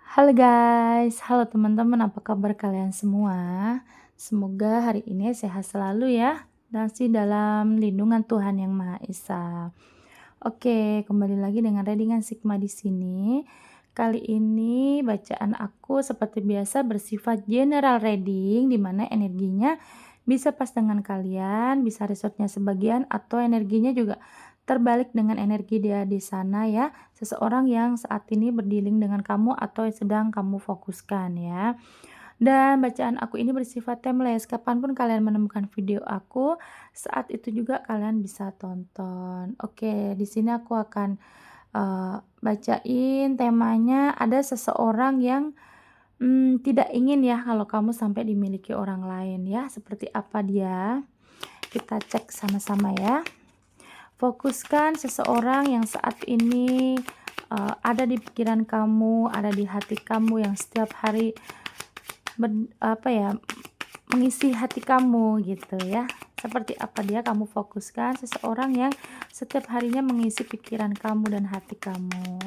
Halo guys, halo teman-teman, apa kabar kalian semua? Semoga hari ini sehat selalu ya, dan masih dalam lindungan Tuhan Yang Maha Esa. Oke, kembali lagi dengan readingan Sigma di sini. Kali ini bacaan aku seperti biasa bersifat general reading, di mana energinya bisa pas dengan kalian, bisa resortnya sebagian, atau energinya juga terbalik dengan energi dia di sana ya. Seseorang yang saat ini berdealing dengan kamu atau yang sedang kamu fokuskan ya. Dan bacaan aku ini bersifat timeless, kapanpun kalian menemukan video aku, saat itu juga kalian bisa tonton. Oke, di sini aku akan bacain temanya, ada seseorang yang tidak ingin ya kalau kamu sampai dimiliki orang lain ya. Seperti apa dia? Kita cek sama-sama ya. Fokuskan seseorang yang saat ini ada di pikiran kamu, ada di hati kamu, yang setiap hari mengisi hati kamu gitu ya. Seperti apa dia, kamu fokuskan seseorang yang setiap harinya mengisi pikiran kamu dan hati kamu.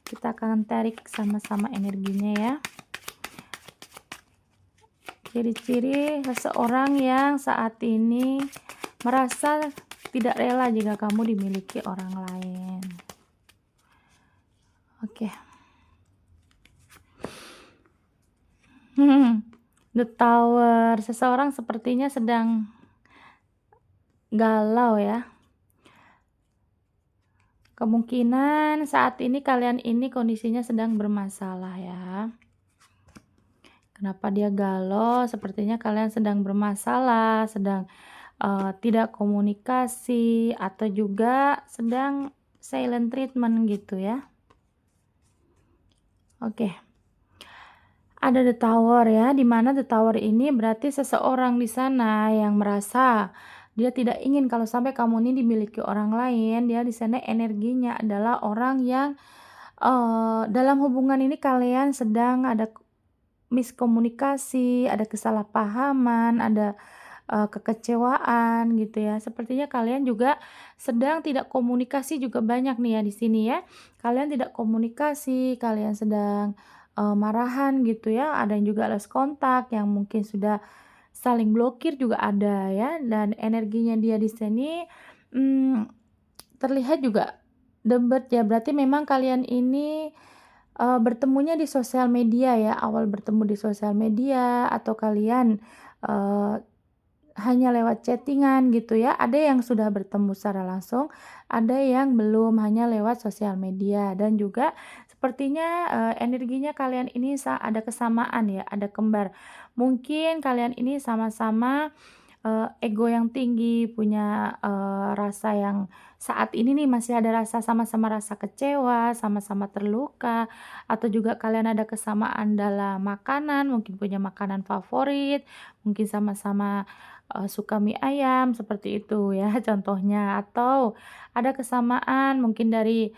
Kita akan tarik sama-sama energinya ya. Ciri-ciri seseorang yang saat ini merasa tidak rela jika kamu dimiliki orang lain. Oke. The Tower, seseorang sepertinya sedang galau ya. Kemungkinan saat ini kalian ini kondisinya sedang bermasalah ya. Kenapa dia galau? Sepertinya kalian sedang bermasalah, sedang tidak komunikasi, atau juga sedang silent treatment gitu ya. Oke. Ada The Tower ya, di mana The Tower ini berarti seseorang di sana yang merasa dia tidak ingin kalau sampai kamu ini dimiliki orang lain. Dia di sana energinya adalah orang yang dalam hubungan ini kalian sedang ada miskomunikasi, ada kesalahpahaman, ada kekecewaan gitu ya. Sepertinya kalian juga sedang tidak komunikasi juga banyak nih ya di sini ya. Kalian tidak komunikasi, kalian sedang marahan gitu ya. Ada yang juga lost kontak, yang mungkin sudah saling blokir juga ada ya. Dan energinya dia di sini terlihat juga debat ya. Berarti memang kalian ini bertemunya di sosial media ya. Awal bertemu di sosial media, atau kalian hanya lewat chattingan gitu ya. Ada yang sudah bertemu secara langsung, ada yang belum, hanya lewat sosial media. Dan juga sepertinya energinya kalian ini ada kesamaan ya, ada kembar. Mungkin kalian ini sama-sama ego yang tinggi, punya rasa yang saat ini nih masih ada rasa, sama-sama rasa kecewa, sama-sama terluka, atau juga kalian ada kesamaan dalam makanan, mungkin punya makanan favorit, mungkin sama-sama suka mie ayam, seperti itu ya contohnya. Atau ada kesamaan mungkin dari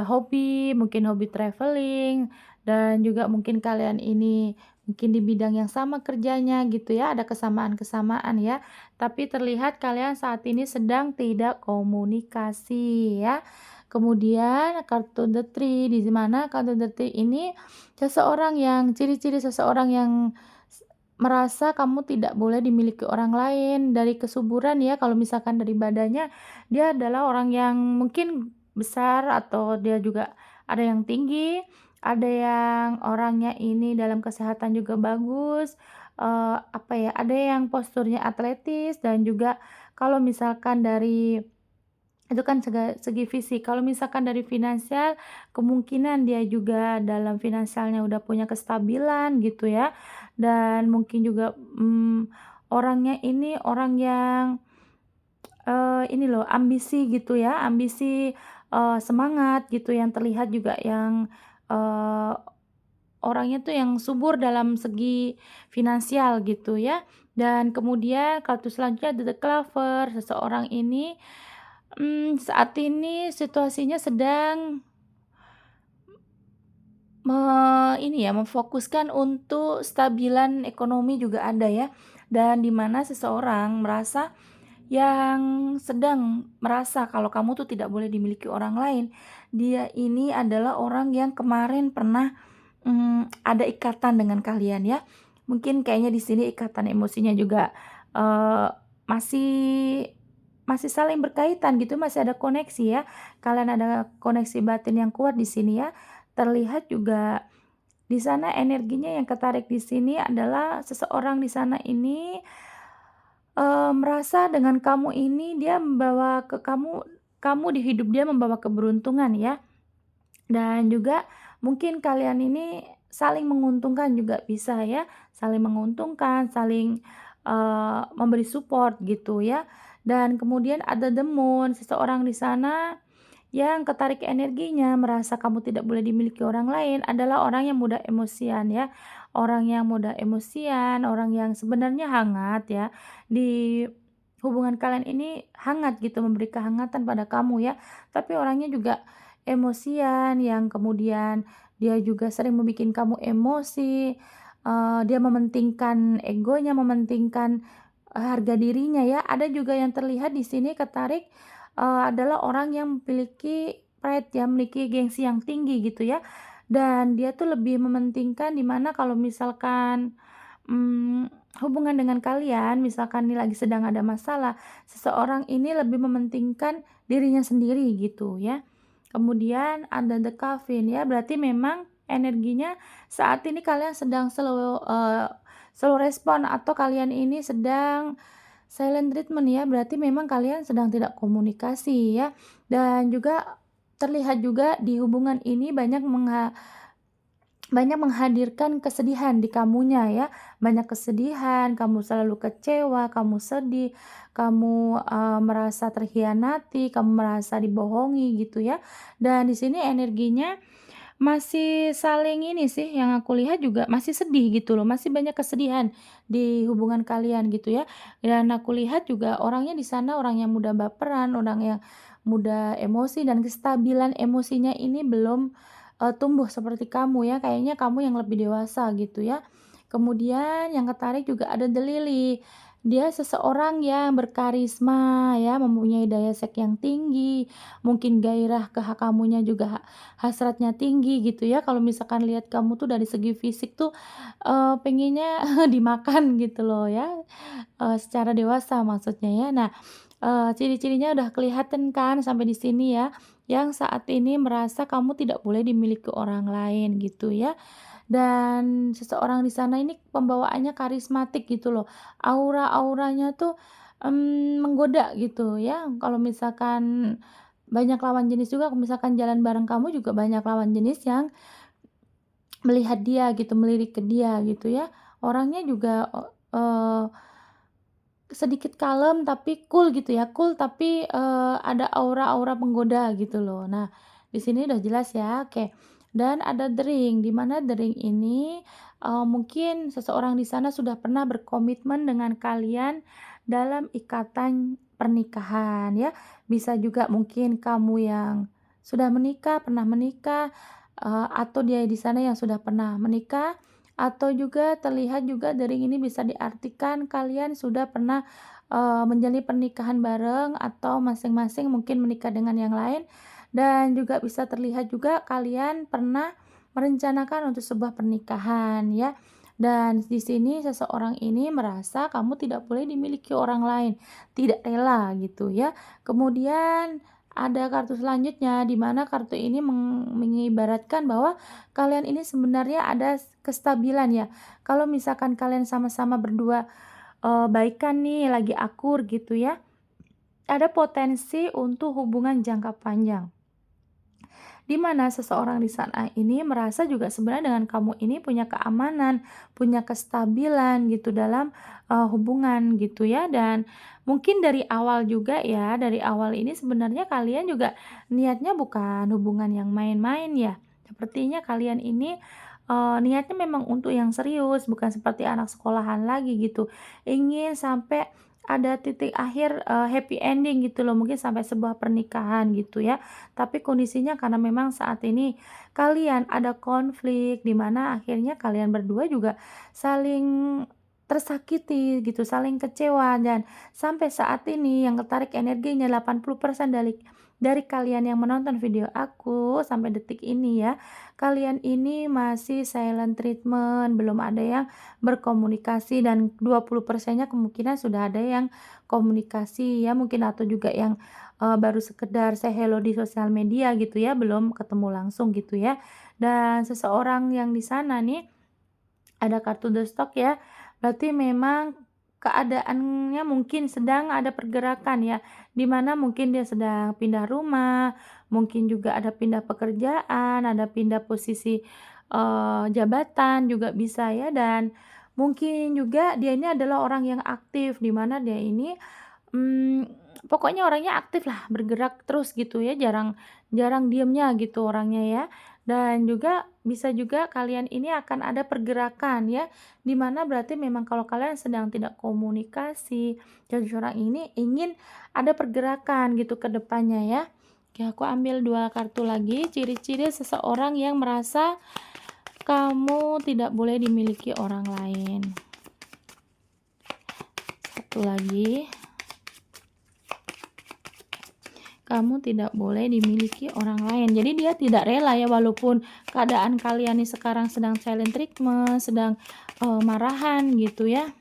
hobi, mungkin hobi traveling, dan juga mungkin kalian ini mungkin di bidang yang sama kerjanya gitu ya, ada kesamaan-kesamaan ya. Tapi terlihat kalian saat ini sedang tidak komunikasi ya. Kemudian kartu The Tree, di mana kartu The Tree ini seseorang yang, ciri-ciri seseorang yang merasa kamu tidak boleh dimiliki orang lain. Dari kesuburan ya, kalau misalkan dari badannya, dia adalah orang yang mungkin besar, atau dia juga ada yang tinggi, ada yang orangnya ini dalam kesehatan juga bagus, ada yang posturnya atletis. Dan juga kalau misalkan dari itu kan segi fisik, kalau misalkan dari finansial, kemungkinan dia juga dalam finansialnya udah punya kestabilan gitu ya. Dan mungkin juga orangnya ini orang yang ini loh, ambisi gitu ya, ambisi, semangat gitu, yang terlihat juga yang eee, orangnya tuh yang subur dalam segi finansial gitu ya. Dan kemudian kartu selanjutnya ada The Clover, seseorang ini saat ini situasinya sedang memfokuskan untuk stabilan ekonomi juga ada ya. Dan di mana seseorang merasa, yang sedang merasa kalau kamu tuh tidak boleh dimiliki orang lain. Dia ini adalah orang yang kemarin pernah ada ikatan dengan kalian ya. Mungkin kayaknya di sini ikatan emosinya juga, eee, masih masih saling berkaitan gitu, masih ada koneksi ya. Kalian ada koneksi batin yang kuat di sini ya. Terlihat juga di sana energinya yang ketarik di sini adalah seseorang di sana ini, merasa dengan kamu ini dia membawa ke kamu di hidup dia membawa keberuntungan ya. Dan juga mungkin kalian ini saling menguntungkan juga bisa ya, saling menguntungkan, saling, memberi support gitu ya. Dan kemudian ada the moon, seseorang di sana yang ketarik energinya, merasa kamu tidak boleh dimiliki orang lain adalah orang yang mudah emosian ya. Orang yang mudah emosian, orang yang sebenarnya hangat ya, di hubungan kalian ini hangat gitu, memberi kehangatan pada kamu ya. Tapi orangnya juga emosian yang kemudian dia juga sering membuat kamu emosi, dia mementingkan egonya, mementingkan, harga dirinya ya. Ada juga yang terlihat di sini ketarik adalah orang yang memiliki pride ya, memiliki gengsi yang tinggi gitu ya. Dan dia tuh lebih mementingkan di mana kalau misalkan, hubungan dengan kalian, misalkan nih lagi sedang ada masalah, seseorang ini lebih mementingkan dirinya sendiri gitu ya. Kemudian ada the Coffin ya, berarti memang energinya saat ini kalian sedang slow respon atau kalian ini sedang silent treatment ya, berarti memang kalian sedang tidak komunikasi ya. Dan juga terlihat juga di hubungan ini banyak menghadirkan kesedihan di kamunya ya. Banyak kesedihan, kamu selalu kecewa, kamu sedih, kamu, merasa terhianati, kamu merasa dibohongi gitu ya. Dan di sini energinya masih saling ini sih, yang aku lihat juga masih sedih gitu loh, masih banyak kesedihan di hubungan kalian gitu ya. Dan aku lihat juga orangnya di sana orang yang mudah baperan, orang yang mudah emosi dan kestabilan emosinya ini belum, tumbuh seperti kamu ya, kayaknya kamu yang lebih dewasa gitu ya. Kemudian yang ketarik juga ada The Lily. Dia seseorang yang berkarisma ya, mempunyai daya seks yang tinggi, mungkin gairah ke kamunya juga hasratnya tinggi gitu ya, kalau misalkan lihat kamu tuh dari segi fisik tuh, pengennya dimakan gitu loh ya, secara dewasa maksudnya ya. Nah, ciri-cirinya udah kelihatan kan sampai di sini ya, yang saat ini merasa kamu tidak boleh dimiliki orang lain gitu ya. Dan seseorang di sana ini pembawaannya karismatik gitu loh, aura-auranya tuh, menggoda gitu ya. Kalau misalkan banyak lawan jenis juga, kalau misalkan jalan bareng kamu juga banyak lawan jenis yang melihat dia gitu, melirik ke dia gitu ya. Orangnya juga, sedikit kalem tapi cool gitu ya, cool tapi, ada aura-aura penggoda gitu loh. Nah, di sini udah jelas ya, oke. Dan ada The Ring, di mana The Ring ini, mungkin seseorang di sana sudah pernah berkomitmen dengan kalian dalam ikatan pernikahan ya. Bisa juga mungkin kamu yang sudah menikah, pernah menikah, atau dia di sana yang sudah pernah menikah, atau juga terlihat juga dari ini bisa diartikan kalian sudah pernah, menjalin pernikahan bareng atau masing-masing mungkin menikah dengan yang lain, dan juga bisa terlihat juga kalian pernah merencanakan untuk sebuah pernikahan ya. Dan di sini seseorang ini merasa kamu tidak boleh dimiliki orang lain, tidak rela gitu ya. Kemudian ada kartu selanjutnya di mana kartu ini mengibaratkan bahwa kalian ini sebenarnya ada kestabilan ya. Kalau misalkan kalian sama-sama berdua, baikan nih, lagi akur gitu ya, ada potensi untuk hubungan jangka panjang. Di mana seseorang di sana ini merasa juga sebenarnya dengan kamu ini punya keamanan, punya kestabilan gitu dalam, hubungan gitu ya. Dan mungkin dari awal juga ya, dari awal ini sebenarnya kalian juga niatnya bukan hubungan yang main-main ya. Sepertinya kalian ini, niatnya memang untuk yang serius, bukan seperti anak sekolahan lagi gitu. Ingin sampai ada titik akhir, happy ending gitu loh, mungkin sampai sebuah pernikahan gitu ya. Tapi kondisinya karena memang saat ini kalian ada konflik, di mana akhirnya kalian berdua juga saling tersakiti gitu, saling kecewa, dan sampai saat ini yang ketarik energinya 80% dari kalian yang menonton video aku sampai detik ini ya, kalian ini masih silent treatment, belum ada yang berkomunikasi dan 20%-nya kemungkinan sudah ada yang komunikasi ya mungkin atau juga yang, baru sekedar say hello di sosial media gitu ya, belum ketemu langsung gitu ya. Dan seseorang yang di sana nih ada kartu The Stock ya, berarti memang keadaannya mungkin sedang ada pergerakan ya, di mana mungkin dia sedang pindah rumah, mungkin juga ada pindah pekerjaan, ada pindah posisi, jabatan juga bisa ya, dan mungkin juga dia ini adalah orang yang aktif, di mana dia ini Mmm, pokoknya orangnya aktif lah, bergerak terus gitu ya, jarang jarang diemnya gitu orangnya ya. Dan juga bisa juga kalian ini akan ada pergerakan ya, di mana berarti memang kalau kalian sedang tidak komunikasi, dan seseorang ini ingin ada pergerakan gitu ke depannya ya. Oke, aku ambil 2 kartu lagi, ciri-ciri seseorang yang merasa kamu tidak boleh dimiliki orang lain. Satu lagi. Kamu tidak boleh dimiliki orang lain. Jadi dia tidak rela ya walaupun keadaan kalian nih sekarang sedang silent treatment, sedang, marahan gitu ya.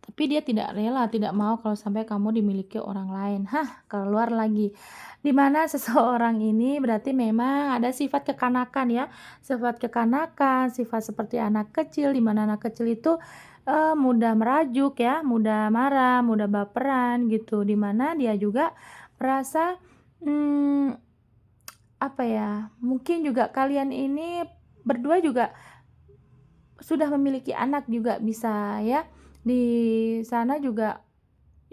Tapi dia tidak rela, tidak mau kalau sampai kamu dimiliki orang lain. Hah, keluar lagi. Di mana seseorang ini berarti memang ada sifat kekanakan ya, sifat kekanakan, sifat seperti anak kecil, di mana anak kecil itu, mudah merajuk ya, mudah marah, mudah baperan gitu, di mana dia juga merasa, mmm, apa ya, mungkin juga kalian ini berdua juga sudah memiliki anak juga bisa ya. Di sana juga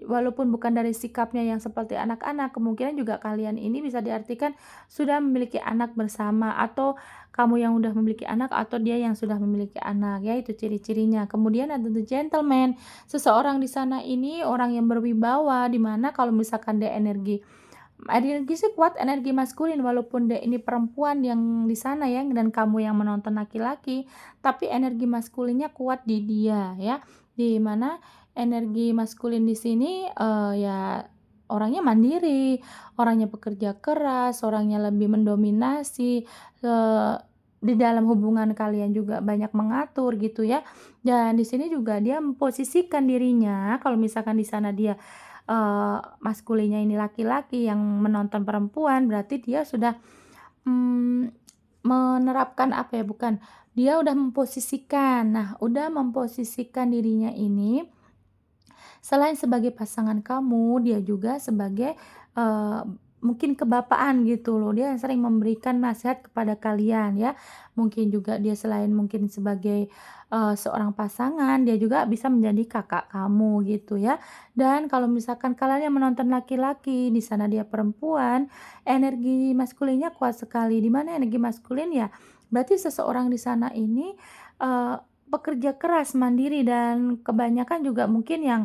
walaupun bukan dari sikapnya yang seperti anak-anak, kemungkinan juga kalian ini bisa diartikan sudah memiliki anak bersama, atau kamu yang udah memiliki anak, atau dia yang sudah memiliki anak, ya itu ciri-cirinya. Kemudian ada the gentleman, seseorang di sana ini orang yang berwibawa, di mana kalau misalkan dia energi sih kuat, energi maskulin walaupun dia ini perempuan yang di sana ya, dan kamu yang menonton laki-laki, tapi energi maskulinnya kuat di dia ya. Di mana energi maskulin di sini, ya orangnya mandiri, orangnya pekerja keras, orangnya lebih mendominasi, di dalam hubungan kalian juga banyak mengatur gitu ya. Dan di sini juga dia memposisikan dirinya kalau misalkan di sana dia maskulinnya ini laki-laki yang menonton perempuan, berarti dia sudah, mmm, menerapkan apa ya, bukan, dia udah memposisikan. Nah, udah memposisikan dirinya ini selain sebagai pasangan kamu, dia juga sebagai, eee, mungkin kebapaan gitu loh, dia sering memberikan nasihat kepada kalian ya. Mungkin juga dia selain mungkin sebagai, seorang pasangan, dia juga bisa menjadi kakak kamu gitu ya. Dan kalau misalkan kalian yang menonton laki-laki, di sana dia perempuan, energi maskulinnya kuat sekali. Di mana energi maskulin ya, berarti seseorang di sana ini, eee, pekerja keras, mandiri, dan kebanyakan juga mungkin yang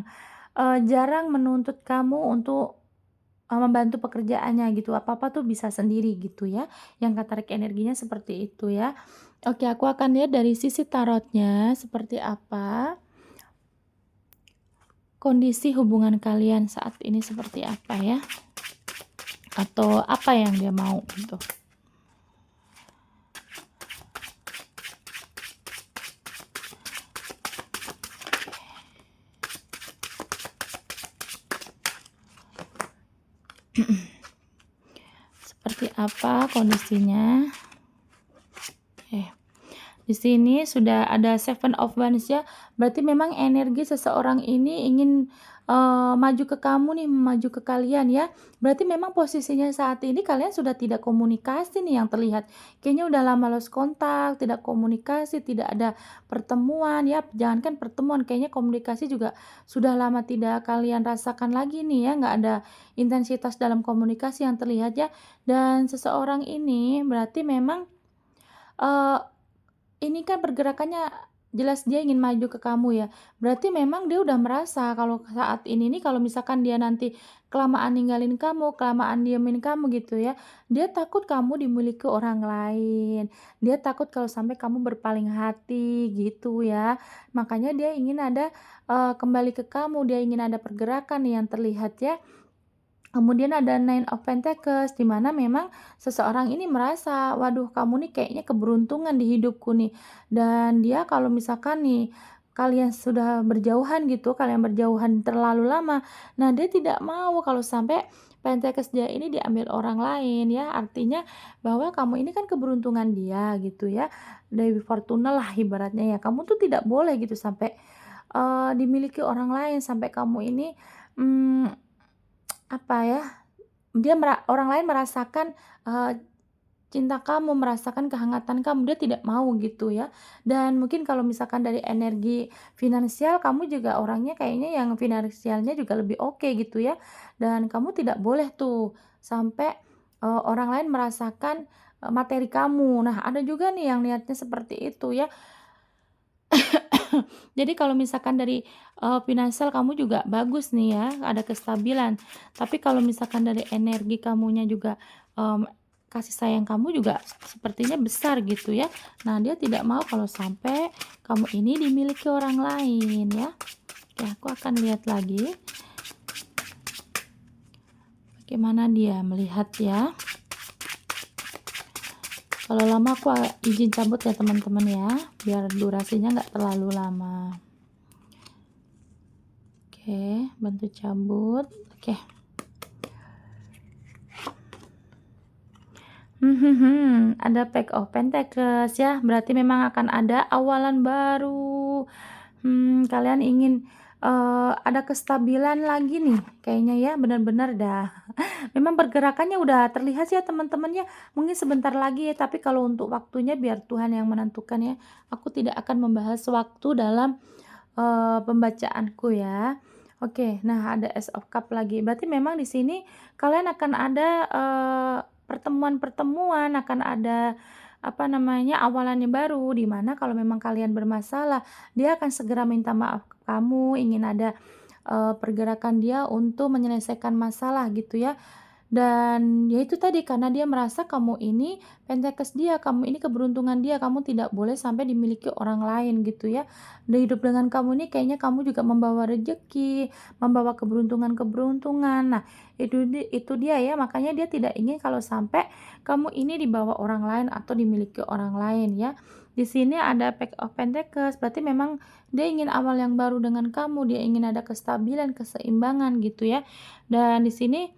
jarang menuntut kamu untuk, membantu pekerjaannya gitu, apa-apa tuh bisa sendiri gitu ya, yang katarik energinya seperti itu ya. Oke, aku akan lihat dari sisi tarotnya seperti apa, kondisi hubungan kalian saat ini seperti apa ya, atau apa yang dia mau gitu. Seperti apa kondisinya. Oke. Di sini sudah ada Seven of Wands ya, berarti memang energi seseorang ini ingin, maju ke kamu nih, maju ke kalian ya. Berarti memang posisinya saat ini kalian sudah tidak komunikasi nih yang terlihat. Kayaknya udah lama lost kontak, tidak komunikasi, tidak ada pertemuan ya, jangankan pertemuan, kayaknya komunikasi juga sudah lama tidak kalian rasakan lagi nih ya, nggak ada intensitas dalam komunikasi yang terlihat ya. Dan seseorang ini berarti memang, eee ini kan pergerakannya jelas dia ingin maju ke kamu ya. Berarti memang dia udah merasa kalau saat ini nih kalau misalkan dia nanti kelamaan ninggalin kamu, kelamaan diemin kamu gitu ya, dia takut kamu dimiliki orang lain. Dia takut kalau sampai kamu berpaling hati gitu ya. Makanya dia ingin ada, kembali ke kamu, dia ingin ada pergerakan nih yang terlihat ya. Kemudian ada Nine of Pentacles, di mana memang seseorang ini merasa, "Waduh, kamu nih kayaknya keberuntungan di hidupku nih." Dan dia kalau misalkan nih kalian sudah berjauhan gitu, kalian berjauhan terlalu lama, nah dia tidak mau kalau sampai Pentacles dia ini diambil orang lain ya. Artinya bahwa kamu ini kan keberuntungan dia gitu ya. Dewi Fortuna lah ibaratnya ya. Kamu tuh tidak boleh gitu sampai dimiliki orang lain, sampai kamu ini mmm apa ya, orang lain merasakan, cinta kamu, merasakan kehangatan kamu, dia tidak mau gitu ya. Dan mungkin kalau misalkan dari energi finansial, kamu juga orangnya kayaknya yang finansialnya juga lebih oke gitu ya. Dan kamu tidak boleh tuh sampai, orang lain merasakan, materi kamu. Nah, ada juga nih yang niatnya seperti itu ya. Jadi kalau misalkan dari, finansial kamu juga bagus nih ya, ada kestabilan. Tapi kalau misalkan dari energi kamunya juga, kasih sayang kamu juga sepertinya besar gitu ya. Nah, dia tidak mau kalau sampai kamu ini dimiliki orang lain ya. Oke, aku akan lihat lagi bagaimana dia melihat ya. Kalau lama aku izin cabut ya teman-teman ya, biar durasinya nggak terlalu lama. Oke, bantu cabut. Oke. Ada Pack of Pentacles ya, berarti memang akan ada awalan baru. Kalian ingin, ada kestabilan lagi nih kayaknya ya, benar-benar dah. Memang pergerakannya udah terlihat sih ya teman-teman ya, mungkin sebentar lagi ya, tapi kalau untuk waktunya biar Tuhan yang menentukan ya. Aku tidak akan membahas waktu dalam, pembacaanku ya. Oke, nah ada Ace of Cup lagi, berarti memang di sini kalian akan ada, pertemuan-pertemuan, akan ada, apa namanya, awalannya baru, di mana kalau memang kalian bermasalah, dia akan segera minta maaf ke kamu, ingin ada, pergerakan dia untuk menyelesaikan masalah gitu ya. Dan ya itu tadi, karena dia merasa kamu ini pentekes dia, kamu ini keberuntungan dia, kamu tidak boleh sampai dimiliki orang lain gitu ya. Dan hidup dengan kamu ini kayaknya kamu juga membawa rezeki, membawa keberuntungan-keberuntungan. Nah, itu dia ya, makanya dia tidak ingin kalau sampai kamu ini dibawa orang lain atau dimiliki orang lain ya. Di sini ada Pack of Pentacles, berarti memang dia ingin awal yang baru dengan kamu, dia ingin ada kestabilan, keseimbangan gitu ya. Dan di sini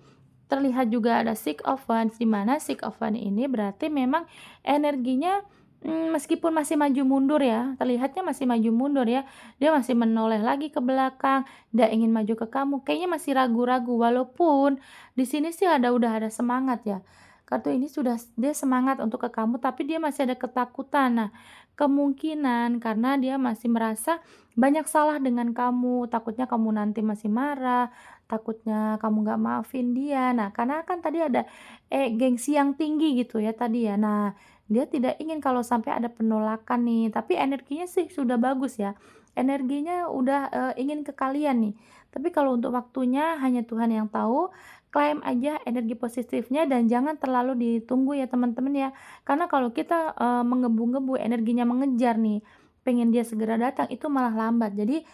terlihat juga ada Six of Wands, di mana Six of Wands ini berarti memang energinya, meskipun masih maju mundur ya, terlihatnya masih maju mundur ya, dia masih menoleh lagi ke belakang, dia ingin maju ke kamu, kayaknya masih ragu-ragu, walaupun di sini sih udah ada semangat ya. Kartu ini sudah dia semangat untuk ke kamu, tapi dia masih ada ketakutan. Nah, kemungkinan karena dia masih merasa banyak salah dengan kamu, takutnya kamu nanti masih marah, takutnya kamu nggak maafin dia. Nah, karena kan tadi ada, gengsi yang tinggi gitu ya tadi ya. Nah, dia tidak ingin kalau sampai ada penolakan nih, tapi energinya sih sudah bagus ya. Energinya udah, ingin ke kalian nih. Tapi kalau untuk waktunya hanya Tuhan yang tahu, klaim aja energi positifnya dan jangan terlalu ditunggu ya teman-teman ya. Karena kalau kita, menggebu-gebu energinya mengejar nih, pengen dia segera datang, itu malah lambat. Jadi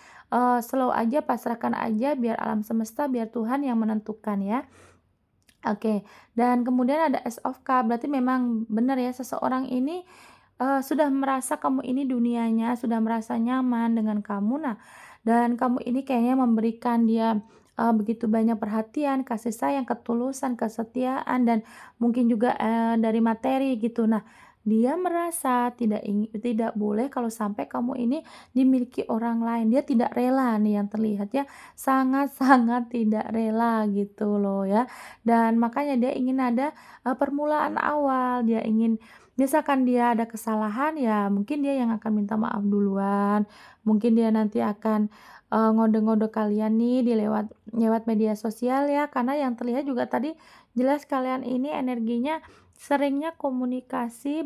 slow aja, pasrahkan aja, biar alam semesta, biar Tuhan yang menentukan ya. Oke, dan kemudian ada Ace of Cup, berarti memang benar ya seseorang ini, sudah merasa kamu ini dunianya, sudah merasa nyaman dengan kamu. Nah, dan kamu ini kayaknya memberikan dia, begitu banyak perhatian, kasih sayang, ketulusan, kesetiaan, dan mungkin juga, dari materi gitu. Nah, dia merasa tidak boleh kalau sampai kamu ini dimiliki orang lain. Dia tidak rela nih yang terlihat ya, sangat-sangat tidak rela gitu loh ya. Dan makanya dia ingin ada, permulaan awal, dia ingin misalkan dia ada kesalahan, ya mungkin dia yang akan minta maaf duluan, mungkin dia nanti akan, ngode-ngode kalian nih lewat lewat media sosial ya, karena yang terlihat juga tadi jelas kalian ini energinya seringnya komunikasi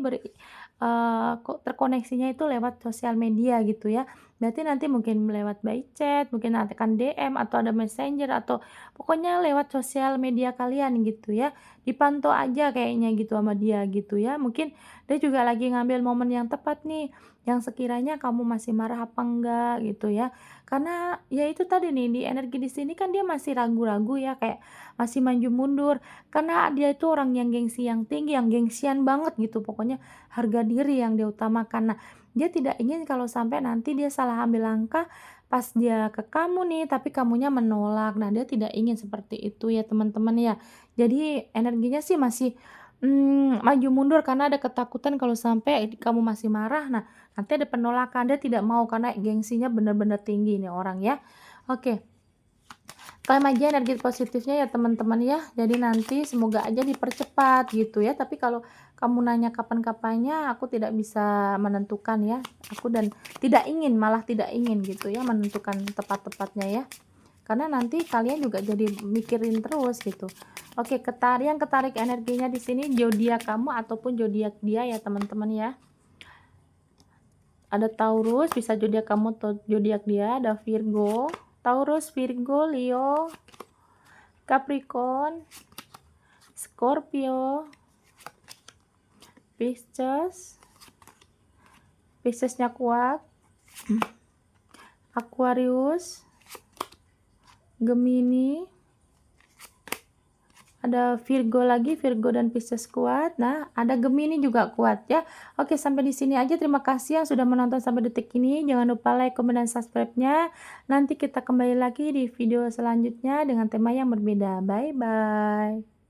terkoneksinya itu lewat sosial media gitu ya. Berarti nanti mungkin lewat by chat, mungkin nanti akan DM atau ada Messenger atau pokoknya lewat sosial media kalian gitu ya. Dipantau aja kayaknya gitu sama dia gitu ya. Mungkin dia juga lagi ngambil momen yang tepat nih, yang sekiranya kamu masih marah apa enggak gitu ya. Karena ya itu tadi nih, di energi di sini kan dia masih ragu-ragu ya, kayak masih maju mundur. Karena dia itu orang yang gengsi yang tinggi, yang gengsian banget gitu. Pokoknya harga diri yang dia utamakan. Nah, dia tidak ingin kalau sampai nanti dia salah ambil langkah pas dia ke kamu nih, tapi kamunya menolak. Nah, dia tidak ingin seperti itu ya teman-teman ya. Jadi energinya sih masih maju mundur karena ada ketakutan kalau sampai kamu masih marah, nah nanti ada penolakan. Dia tidak mau karena gengsinya benar-benar tinggi nih orang ya. Oke. Klaim aja energi positifnya ya teman-teman ya. Jadi nanti semoga aja dipercepat gitu ya. Tapi kalau kamu nanya kapan-kapannya aku tidak bisa menentukan ya. Aku dan tidak ingin, malah tidak ingin gitu ya menentukan tepat-tepatnya ya. Karena nanti kalian juga jadi mikirin terus gitu. Oke, yang ketarik energinya di sini zodiak kamu ataupun zodiak dia ya teman-teman ya. Ada Taurus, bisa zodiak kamu atau zodiak dia, ada Virgo, Taurus, Virgo, Leo, Capricorn, Scorpio, Pisces, Piscesnya kuat, Aquarius, Gemini, ada Virgo lagi, Virgo dan Pisces kuat. Nah, ada Gemini juga kuat ya. Oke, sampai di sini aja. Terima kasih yang sudah menonton sampai detik ini. Jangan lupa like, komen, dan subscribe-nya. Nanti kita kembali lagi di video selanjutnya dengan tema yang berbeda. Bye bye.